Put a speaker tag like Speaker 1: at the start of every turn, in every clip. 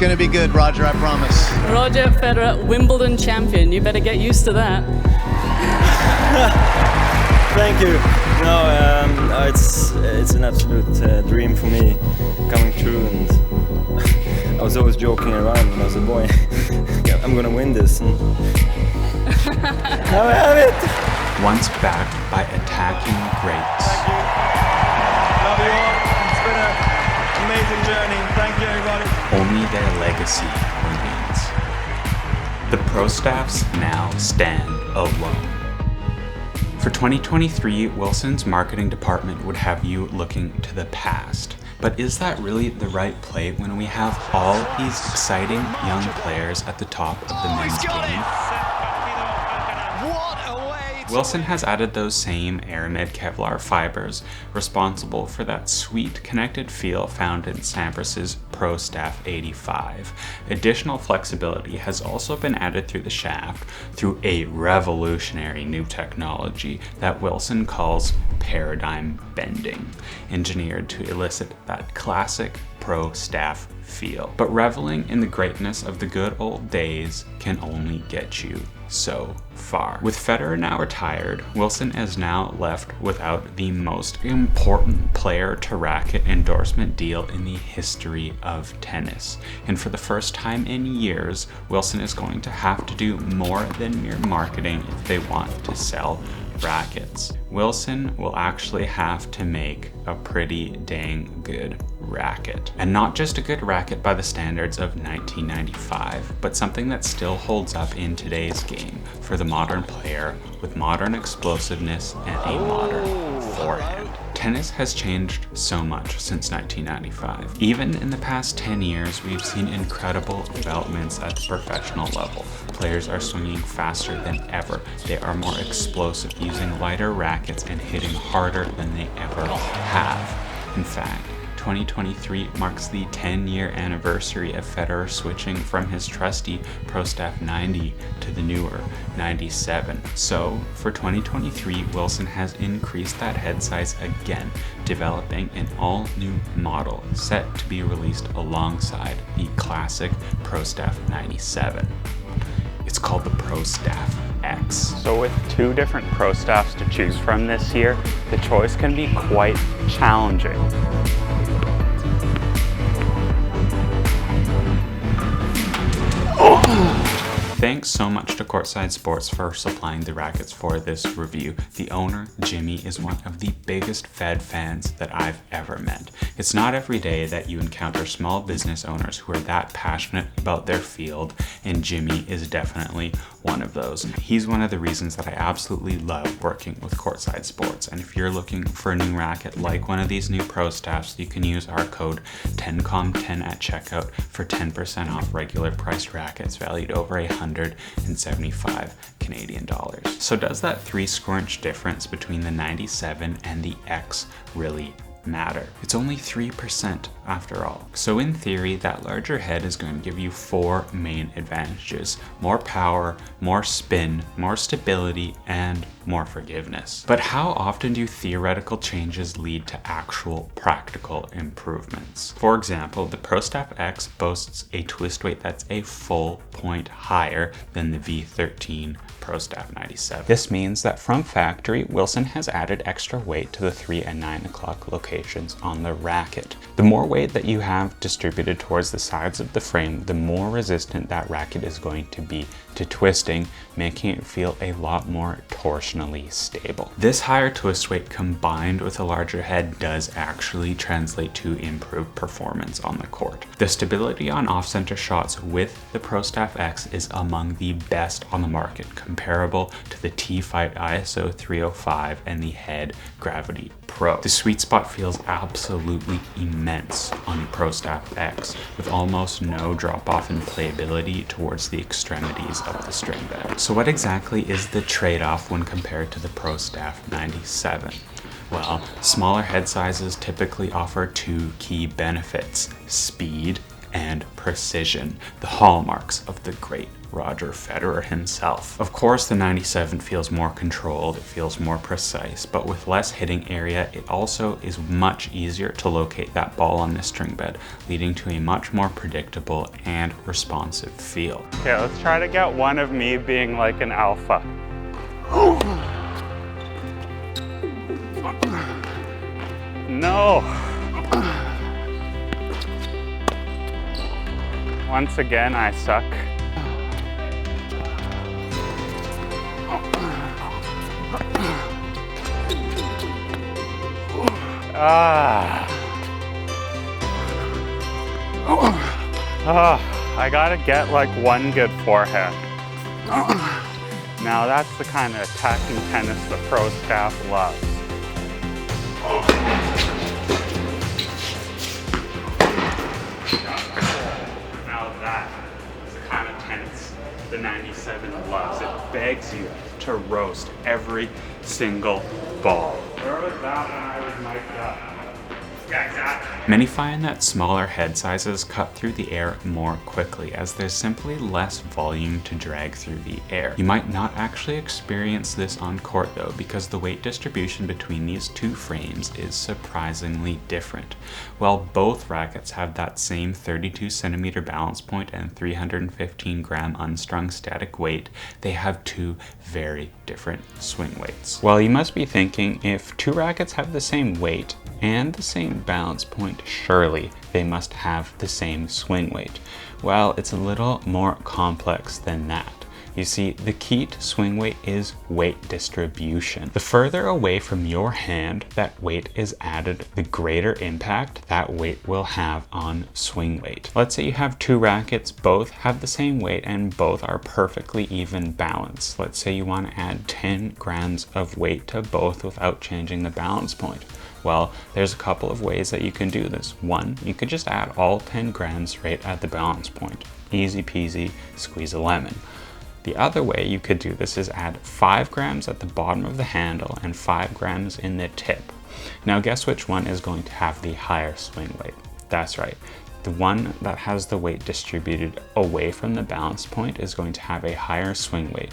Speaker 1: going to be good, Roger, I promise.
Speaker 2: Roger Federer, Wimbledon champion. You better get used to that.
Speaker 3: Thank you. No, it's an absolute dream for me coming true, and I was always joking around when I was a boy. I'm gonna win this. And now I have it.
Speaker 4: Once backed by attacking greats.
Speaker 5: Thank you. Love you all. It's been an amazing journey. Thank you, everybody.
Speaker 4: Only their legacy remains. The Pro Staffs now stand alone. For 2023, Wilson's marketing department would have you looking to the past. But is that really the right play when we have all these exciting young players at the top of the men's game? Wilson has added those same Aramid Kevlar fibers responsible for that sweet connected feel found in Sampras's Prostaff 85. Additional flexibility has also been added through the shaft through a revolutionary new technology that Wilson calls paradigm bending, engineered to elicit that classic Pro Staff feel. But reveling in the greatness of the good old days can only get you so far. With Federer now retired, Wilson is now left without the most important player to racket endorsement deal in the history of tennis. And for the first time in years, Wilson is going to have to do more than mere marketing if they want to sell rackets. Wilson will actually have to make a pretty dang good racket. And not just a good racket by the standards of 1995, but something that still holds up in today's game for the modern player with modern explosiveness and a modern forehand. Tennis has changed so much since 1995. Even in the past 10 years, we've seen incredible developments at the professional level. Players are swinging faster than ever. They are more explosive, using lighter rackets and hitting harder than they ever have. In fact, 2023 marks the 10-year anniversary of Federer switching from his trusty Prostaff 90 to the newer 97. So, for 2023, Wilson has increased that head size again, developing an all-new model set to be released alongside the classic Prostaff 97. It's called the Prostaff X.
Speaker 6: So with two different Pro Staffs to choose from this year, the choice can be quite challenging.
Speaker 4: Thanks so much to Courtside Sports for supplying the rackets for this review. The owner, Jimmy, is one of the biggest Fed fans that I've ever met. It's not every day that you encounter small business owners who are that passionate about their field, and Jimmy is definitely one of those. He's one of the reasons that I absolutely love working with Courtside Sports, and if you're looking for a new racket like one of these new Pro Staffs, you can use our code TennCom10 at checkout for 10% off regular priced rackets valued over 175 Canadian dollars. So does that 3-score-inch difference between the 97 and the X really matter? It's only 3% after all. So in theory, that larger head is going to give you 4 main advantages: more power, more spin, more stability, and more forgiveness. But how often do theoretical changes lead to actual practical improvements? For example, the Prostaff X boasts a twist weight that's a full point higher than the v14 Prostaff 97. This means that from factory, Wilson has added extra weight to the 3 and 9 o'clock locations on the racket. The more weight that you have distributed towards the sides of the frame, the more resistant that racket is going to be to twisting, making it feel a lot more torsionally stable. This higher twist weight combined with a larger head does actually translate to improved performance on the court. The stability on off-center shots with the Prostaff X is among the best on the market, comparable to the T-Fight ISO 305 and the Head Gravity Pro. The sweet spot feels absolutely immense on the Prostaff X, with almost no drop-off in playability towards the extremities of the string bed. So what exactly is the trade-off when compared to the Prostaff 97? Well, smaller head sizes typically offer 2 key benefits: speed and precision, the hallmarks of the great Roger Federer himself. Of course, the 97 feels more controlled, it feels more precise, but with less hitting area, it also is much easier to locate that ball on the string bed, leading to a much more predictable and responsive feel.
Speaker 6: Okay, let's try to get one of me being like an alpha. No. Once again, I suck. I gotta get like one good forehand. Now that's the kind of attacking tennis the Pro Staff loves. Now that is the kind of tennis the 97 loves. It begs you to roast every single ball. Where was that when I was mic'd up? Yeah, exactly.
Speaker 4: Many find that smaller head sizes cut through the air more quickly, as there's simply less volume to drag through the air. You might not actually experience this on court though, because the weight distribution between these two frames is surprisingly different. While both rackets have that same 32 centimeter balance point and 315 gram unstrung static weight, they have two very different swing weights. Well, you must be thinking, if two rackets have the same weight and the same balance point, surely they must have the same swing weight. Well, it's a little more complex than that. You see, the key to swing weight is weight distribution. The further away from your hand that weight is added, the greater impact that weight will have on swing weight. Let's say you have two rackets, both have the same weight and both are perfectly even balanced. Let's say you want to add 10 grams of weight to both without changing the balance point. Well, there's a couple of ways that you can do this. One, you could just add all 10 grams right at the balance point. Easy peasy, squeeze a lemon. The other way you could do this is add 5 grams at the bottom of the handle and 5 grams in the tip. Now guess which one is going to have the higher swing weight? That's right. The one that has the weight distributed away from the balance point is going to have a higher swing weight.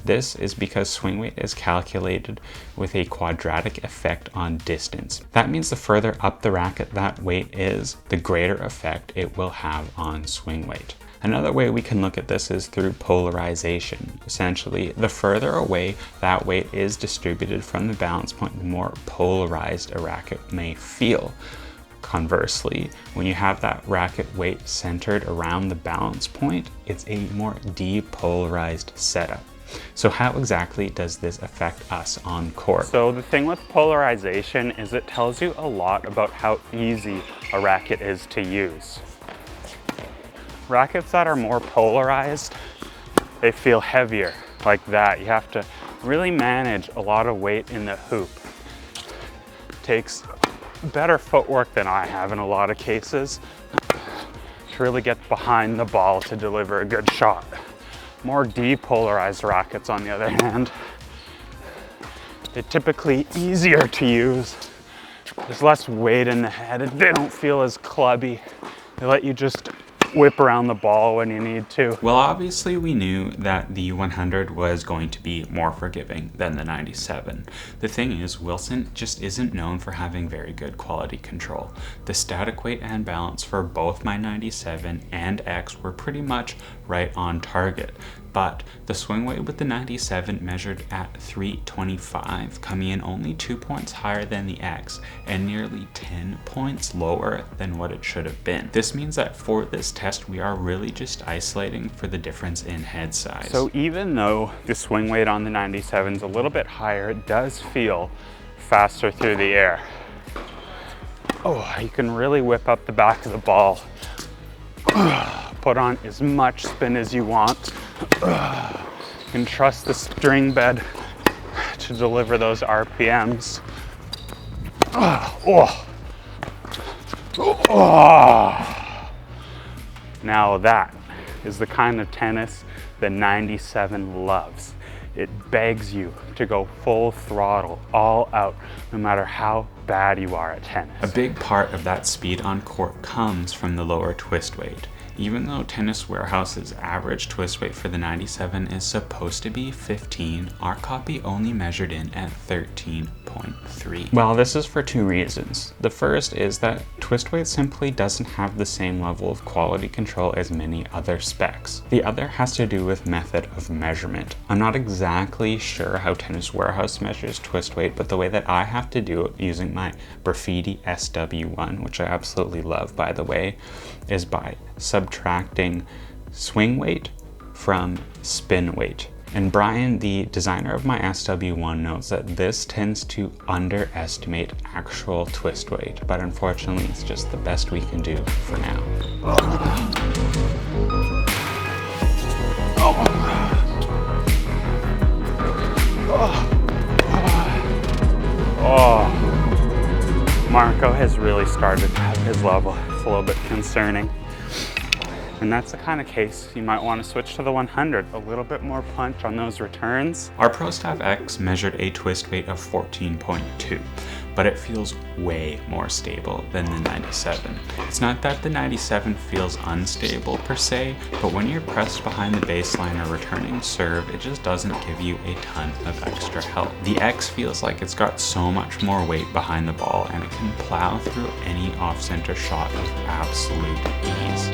Speaker 4: This is because swing weight is calculated with a quadratic effect on distance. That means the further up the racket that weight is, the greater effect it will have on swing weight. Another way we can look at this is through polarization. Essentially, the further away that weight is distributed from the balance point, the more polarized a racket may feel. Conversely, when you have that racket weight centered around the balance point, it's a more depolarized setup. So how exactly does this affect us on court?
Speaker 6: So the thing with polarization is it tells you a lot about how easy a racket is to use. Rackets that are more polarized, they feel heavier, like that. You have to really manage a lot of weight in the hoop. Takes better footwork than I have in a lot of cases to really get behind the ball to deliver a good shot. More depolarized rackets, on the other hand, they're typically easier to use. There's less weight in the head. They don't feel as clubby. They let you just whip around the ball when you need to.
Speaker 4: Well, obviously we knew that the 100 was going to be more forgiving than the 97. The thing is, Wilson just isn't known for having very good quality control. The static weight and balance for both my 97 and X were pretty much right on target, but the swing weight with the 97 measured at 325, coming in only 2 points higher than the X and nearly 10 points lower than what it should have been. This means that for this test, we are really just isolating for the difference in head size.
Speaker 6: So even though the swing weight on the 97 is a little bit higher, it does feel faster through the air. Oh, you can really whip up the back of the ball. Put on as much spin as you want. You can trust the string bed to deliver those RPMs. Now that is the kind of tennis the 97 loves. It begs you to go full throttle, all out, no matter how bad you are at tennis.
Speaker 4: A big part of that speed on court comes from the lower twist weight. Even though Tennis Warehouse's average twist weight for the 97 is supposed to be 15, our copy only measured in at 13.3. Well, this is for two reasons. The first is that twist weight simply doesn't have the same level of quality control as many other specs. The other has to do with method of measurement. I'm not exactly sure how Tennis Warehouse measures twist weight, but the way that I have to do it using my Graffiti SW1, which I absolutely love by the way, is by subtracting swing weight from spin weight. And Brian, the designer of my SW1, notes that this tends to underestimate actual twist weight, but unfortunately it's just the best we can do for now.
Speaker 6: Marco has really started to have his level. It's a little bit concerning. And that's the kind of case you might want to switch to the 100. A little bit more punch on those returns.
Speaker 4: Our Prostaff X measured a twist weight of 14.2, but it feels way more stable than the 97. It's not that the 97 feels unstable per se, but when you're pressed behind the baseline or returning serve, it just doesn't give you a ton of extra help. The X feels like it's got so much more weight behind the ball and it can plow through any off-center shot with absolute ease.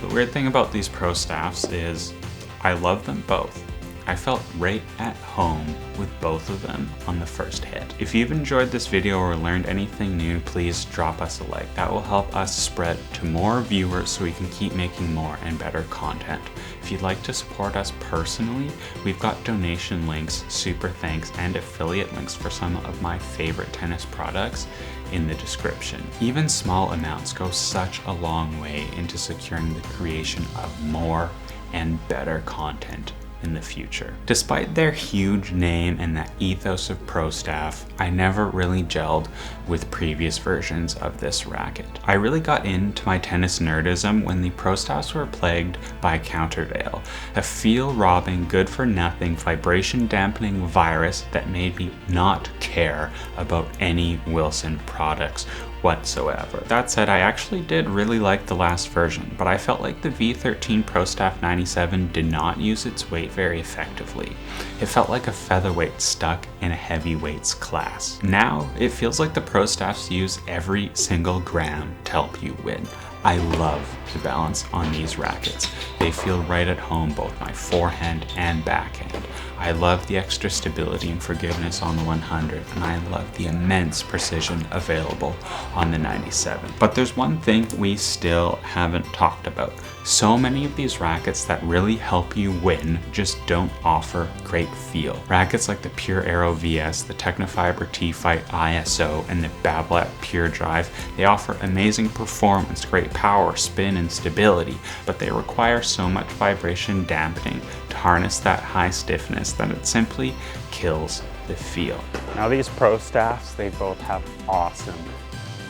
Speaker 4: The weird thing about these Pro Staffs is I love them both. I felt right at home with both of them on the first hit. If you've enjoyed this video or learned anything new, please drop us a like. That will help us spread to more viewers so we can keep making more and better content. If you'd like to support us personally, we've got donation links, super thanks, and affiliate links for some of my favorite tennis products in the description. Even small amounts go such a long way into securing the creation of more and better content in the future. Despite their huge name and that ethos of Pro Staff, I never really gelled with previous versions of this racket. I really got into my tennis nerdism when the Pro Staffs were plagued by countervail, a feel-robbing, good-for-nothing, vibration-dampening virus that made me not care about any Wilson products whatsoever. That said, I actually did really like the last version, but I felt like the v14 Prostaff 97 did not use its weight very effectively. It felt like a featherweight stuck in a heavyweight's class. Now, it feels like the Prostaffs use every single gram to help you win. I love the balance on these rackets. They feel right at home, both my forehand and backhand. I love the extra stability and forgiveness on the 100, and I love the immense precision available on the 97. But there's one thing we still haven't talked about. So many of these rackets that really help you win just don't offer great feel. Rackets like the Pure Aero VS, the Technofiber T-Fight ISO, and the Babolat Pure Drive, they offer amazing performance, great power, spin, and stability, but they require so much vibration dampening to harness that high stiffness that it simply kills the feel.
Speaker 6: Now these Pro Staffs, they both have awesome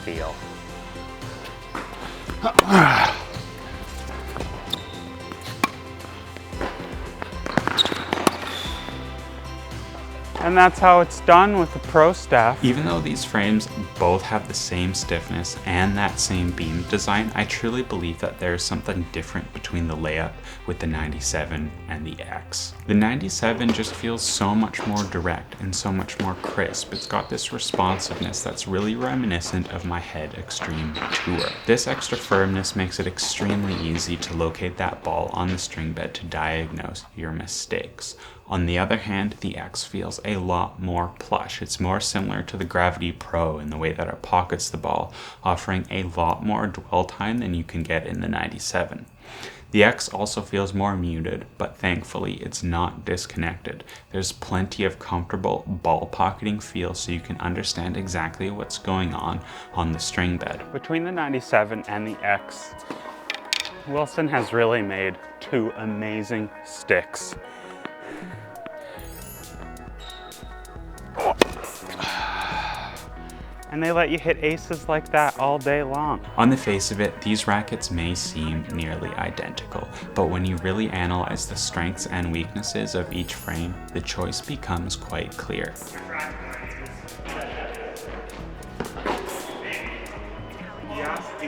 Speaker 6: feel. And that's how it's done with the Pro Staff.
Speaker 4: Even though these frames both have the same stiffness and that same beam design, I truly believe that there's something different between the layup with the 97 and the X. The 97 just feels so much more direct and so much more crisp. It's got this responsiveness that's really reminiscent of my Head Extreme Tour. This extra firmness makes it extremely easy to locate that ball on the string bed to diagnose your mistakes. On the other hand, the X feels a lot more plush. It's more similar to the Gravity Pro in the way that it pockets the ball, offering a lot more dwell time than you can get in the 97. The X also feels more muted, but thankfully it's not disconnected. There's plenty of comfortable ball pocketing feel so you can understand exactly what's going on the string bed.
Speaker 6: Between the 97 and the X, Wilson has really made two amazing sticks. And they let you hit aces like that all day long.
Speaker 4: On the face of it, these rackets may seem nearly identical, but when you really analyze the strengths and weaknesses of each frame, the choice becomes quite clear.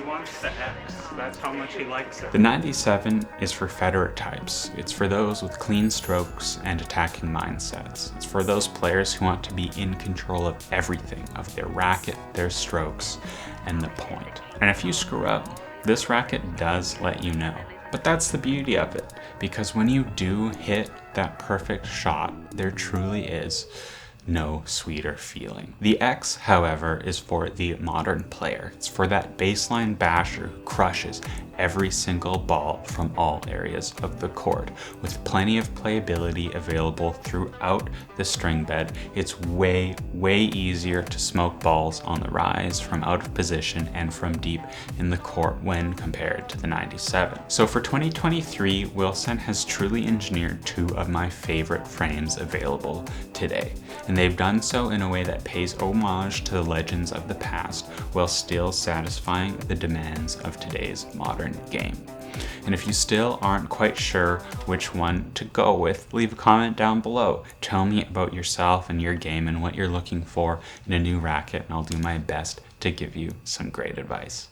Speaker 6: wants the X. That's how much he likes it.
Speaker 4: The 97 is for Federer types. It's for those with clean strokes and attacking mindsets. It's for those players who want to be in control of everything, of their racket, their strokes, and the point. And if you screw up, this racket does let you know. But that's the beauty of it, because when you do hit that perfect shot, there truly is no sweeter feeling. The X, however, is for the modern player. It's for that baseline basher who crushes every single ball from all areas of the court. With plenty of playability available throughout the string bed, it's way easier to smoke balls on the rise from out of position and from deep in the court when compared to the 97. So for 2023, Wilson has truly engineered two of my favorite frames available today. And they've done so in a way that pays homage to the legends of the past while still satisfying the demands of today's modern game. And if you still aren't quite sure which one to go with, leave a comment down below. Tell me about yourself and your game and what you're looking for in a new racket, and I'll do my best to give you some great advice.